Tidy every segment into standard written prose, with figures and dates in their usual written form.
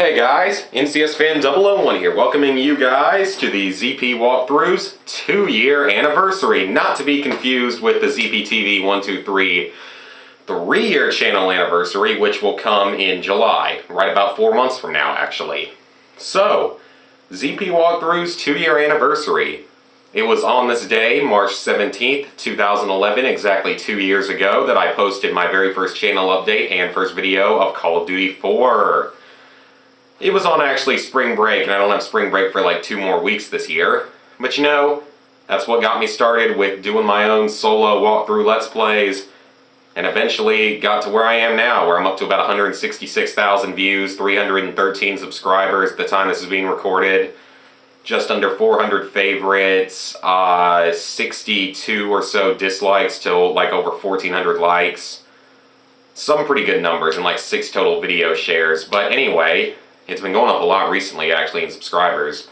Hey guys, NCSFan001 here, welcoming you guys to the ZP Walkthroughs 2-year anniversary, not to be confused with the ZPTV123 3-year channel anniversary, which will come in July, right about 4 months from now actually. So, ZP Walkthroughs 2-year anniversary. It was on this day, March 17th, 2011, exactly 2 years ago, that I posted my very first channel update and first video of Call of Duty 4. It was on actually spring break, and I don't have spring break for like 2 more weeks this year. But you know, that's what got me started with doing my own solo walkthrough Let's Plays, and eventually got to where I am now, where I'm up to about 166,000 views, 313 subscribers at the time this is being recorded, just under 400 favorites, 62 or so dislikes to like over 1,400 likes. Some pretty good numbers, and like 6 total video shares. But anyway, it's been going up a lot recently, actually, in subscribers.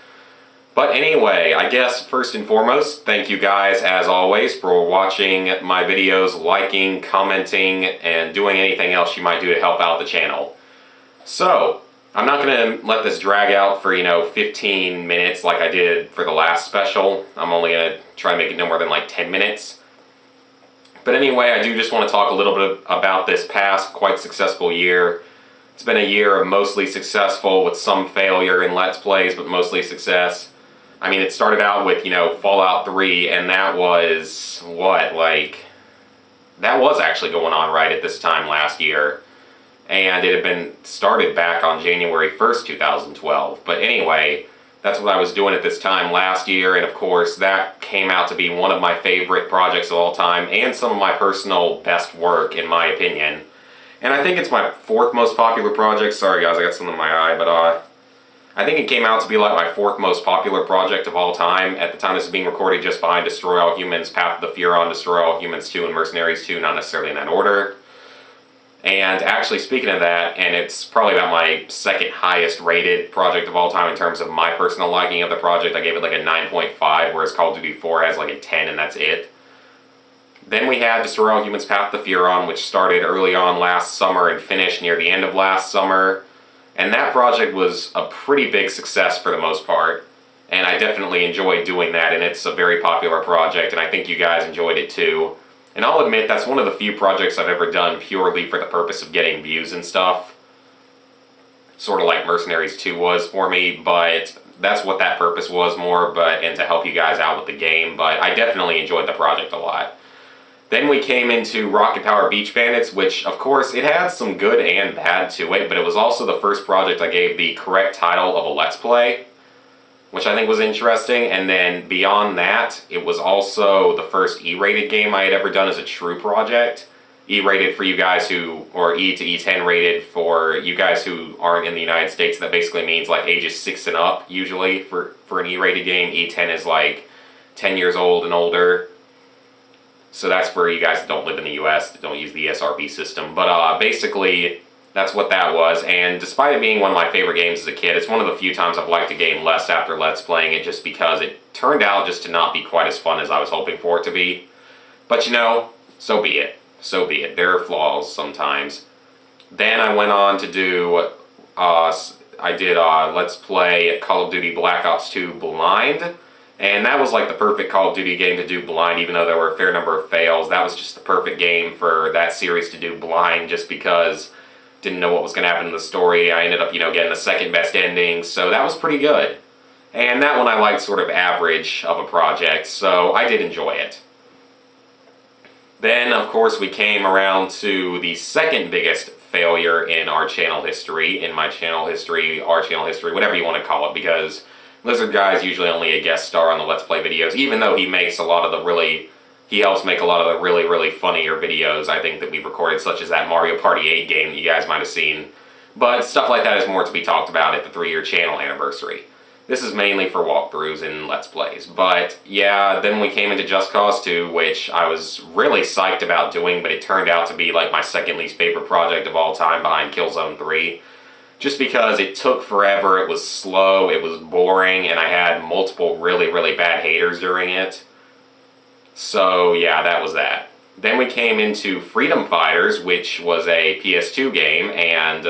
But anyway, I guess first and foremost, thank you guys, as always, for watching my videos, liking, commenting, and doing anything else you might do to help out the channel. So, I'm not going to let this drag out for, 15 minutes like I did for the last special. I'm only going to try to make it no more than like 10 minutes. But anyway, I do just want to talk a little bit about this past, quite successful year. It's been a year of mostly successful with some failure in Let's Plays, but mostly success. I mean, it started out with, Fallout 3, and that was, that was actually going on right at this time last year. And it had been started back on January 1st, 2012. But anyway, that's what I was doing at this time last year, and of course, that came out to be one of my favorite projects of all time, and some of my personal best work, in my opinion. And I think it's my 4th most popular project. Sorry guys, I got something in my eye, but I think it came out to be like my 4th most popular project of all time. At the time this is being recorded, just behind Destroy All Humans, Path of the Furon, Destroy All Humans 2, and Mercenaries 2, not necessarily in that order. And actually, speaking of that, and it's probably about my 2nd highest rated project of all time in terms of my personal liking of the project. I gave it like a 9.5, whereas Call of Duty 4 has like a 10, and that's it. Then we had Destroy All Humans Path of the Furon, which started early on last summer and finished near the end of last summer. And that project was a pretty big success for the most part. And I definitely enjoyed doing that, and it's a very popular project, and I think you guys enjoyed it too. And I'll admit, that's one of the few projects I've ever done purely for the purpose of getting views and stuff. Sort of like Mercenaries 2 was for me, but that's what that purpose was more, and to help you guys out with the game. But I definitely enjoyed the project a lot. Then we came into Rocket Power Beach Bandits, which, of course, it had some good and bad to it, but it was also the first project I gave the correct title of a Let's Play, which I think was interesting. And then beyond that, it was also the first E-rated game I had ever done as a true project. E-rated for you guys who, or E to E10 rated for you guys who aren't in the United States. That basically means like ages 6 and up, usually, for an E-rated game. E10 is like 10 years old and older. So that's for you guys that don't live in the US, that don't use the ESRB system. But basically, that's what that was. And despite it being one of my favorite games as a kid, it's one of the few times I've liked a game less after Let's Playing it, just because it turned out just to not be quite as fun as I was hoping for it to be. But so be it. So be it. There are flaws sometimes. Then I went on to do, I did Let's Play Call of Duty Black Ops 2 Blind. And that was like the perfect Call of Duty game to do blind, even though there were a fair number of fails. That was just the perfect game for that series to do blind, just because didn't know what was going to happen in the story. I ended up, getting the 2nd best ending, so that was pretty good. And that one I liked sort of average of a project, so I did enjoy it. Then, of course, we came around to the 2nd biggest failure in our channel history, our channel history, whatever you want to call it, because Lizard Guy's usually only a guest star on the Let's Play videos, even though he makes a lot of the he helps make a lot of the really funnier videos, I think, that we've recorded, such as that Mario Party 8 game that you guys might have seen. But stuff like that is more to be talked about at the 3-year channel anniversary. This is mainly for walkthroughs and Let's Plays. But yeah, then we came into Just Cause 2, which I was really psyched about doing, but it turned out to be like my 2nd least favorite project of all time behind Killzone 3. Just because it took forever, it was slow, it was boring, and I had multiple really bad haters during it. So yeah, that was that. Then we came into Freedom Fighters, which was a PS2 game, and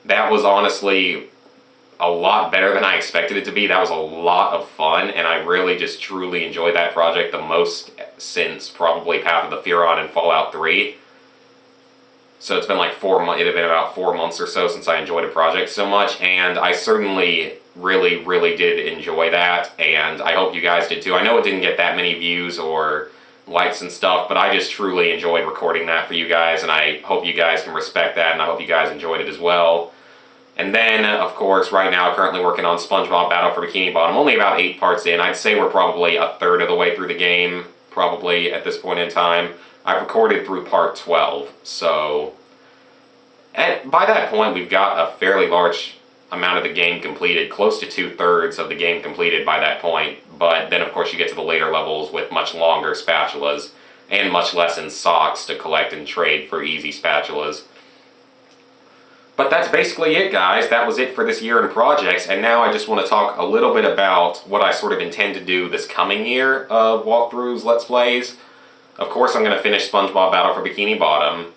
that was honestly a lot better than I expected it to be. That was a lot of fun, and I really just truly enjoyed that project the most since probably Path of the Furon and Fallout 3. So it's been like 4 months, it had been about 4 months or so since I enjoyed a project so much, and I certainly really did enjoy that, and I hope you guys did too. I know it didn't get that many views or likes and stuff, but I just truly enjoyed recording that for you guys, and I hope you guys can respect that, and I hope you guys enjoyed it as well. And then, of course, right now, currently working on SpongeBob Battle for Bikini Bottom. Only about 8 parts in. I'd say we're probably a third of the way through the game, probably at this point in time. I've recorded through part 12, so by that point, we've got a fairly large amount of the game completed, close to 2/3 of the game completed by that point. But then, of course, you get to the later levels with much longer spatulas and much less in socks to collect and trade for easy spatulas. But that's basically it, guys. That was it for this year in projects, and now I just want to talk a little bit about what I sort of intend to do this coming year of walkthroughs, Let's Plays. Of course, I'm going to finish SpongeBob Battle for Bikini Bottom.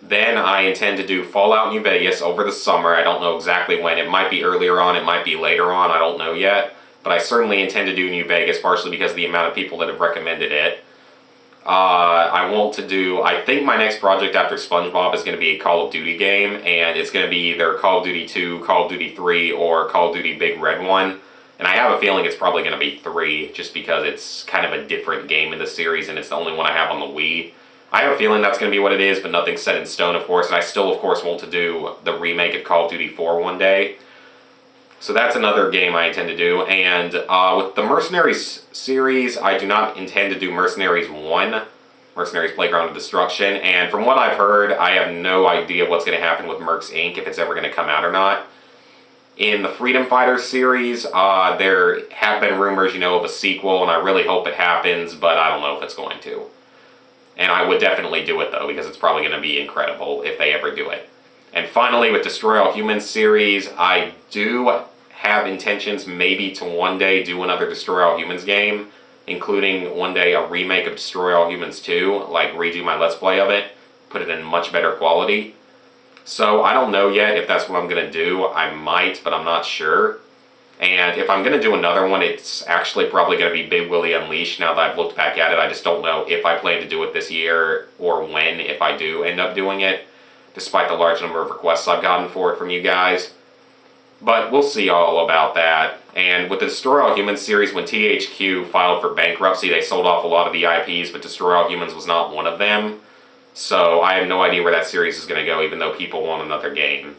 Then I intend to do Fallout New Vegas over the summer. I don't know exactly when. It might be earlier on, it might be later on, I don't know yet. But I certainly intend to do New Vegas, partially because of the amount of people that have recommended it. I think my next project after SpongeBob is going to be a Call of Duty game, and it's going to be either Call of Duty 2, Call of Duty 3, or Call of Duty Big Red One. And I have a feeling it's probably going to be 3, just because it's kind of a different game in the series, and it's the only one I have on the Wii. I have a feeling that's going to be what it is, but nothing's set in stone, of course, and I still, of course, want to do the remake of Call of Duty 4 one day. So that's another game I intend to do, and with the Mercenaries series, I do not intend to do Mercenaries 1, Mercenaries Playground of Destruction, and from what I've heard, I have no idea what's going to happen with Mercs Inc., if it's ever going to come out or not. In the Freedom Fighters series, there have been rumors, of a sequel, and I really hope it happens, but I don't know if it's going to. And I would definitely do it, though, because it's probably going to be incredible if they ever do it. And finally, with Destroy All Humans series, I do have intentions maybe to one day do another Destroy All Humans game, including one day a remake of Destroy All Humans 2, like redo my Let's Play of it, put it in much better quality. So I don't know yet if that's what I'm going to do. I might, but I'm not sure. And if I'm going to do another one, it's actually probably going to be Big Willie Unleashed now that I've looked back at it. I just don't know if I plan to do it this year or when, if I do end up doing it, despite the large number of requests I've gotten for it from you guys. But we'll see all about that. And with the Destroy All Humans series, when THQ filed for bankruptcy, they sold off a lot of the IPs, but Destroy All Humans was not one of them. So I have no idea where that series is going to go, even though people want another game.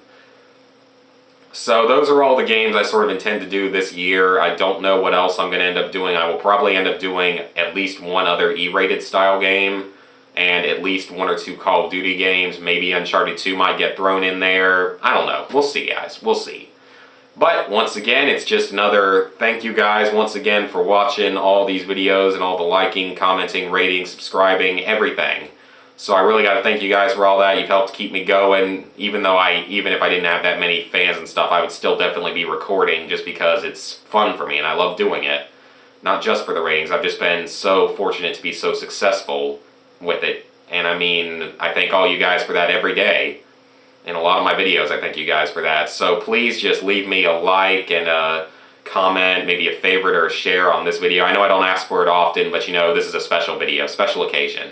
So those are all the games I sort of intend to do this year. I don't know what else I'm going to end up doing. I will probably end up doing at least one other E-rated style game, and at least 1 or 2 Call of Duty games. Maybe Uncharted 2 might get thrown in there. I don't know. We'll see, guys. We'll see. But once again, it's just another thank you guys once again for watching all these videos and all the liking, commenting, rating, subscribing, everything. So I really got to thank you guys for all that. You've helped keep me going. Even if I didn't have that many fans and stuff, I would still definitely be recording just because it's fun for me and I love doing it. Not just for the ratings. I've just been so fortunate to be so successful with it. And I mean, I thank all you guys for that every day. In a lot of my videos, I thank you guys for that. So please just leave me a like and a comment, maybe a favorite or a share on this video. I know I don't ask for it often, but this is a special video, special occasion.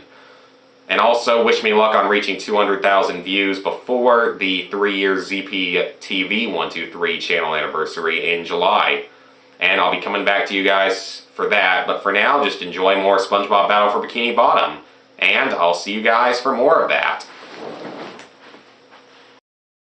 And also, wish me luck on reaching 200,000 views before the 3-year ZPTV 123 channel anniversary in July. And I'll be coming back to you guys for that. But for now, just enjoy more SpongeBob Battle for Bikini Bottom. And I'll see you guys for more of that.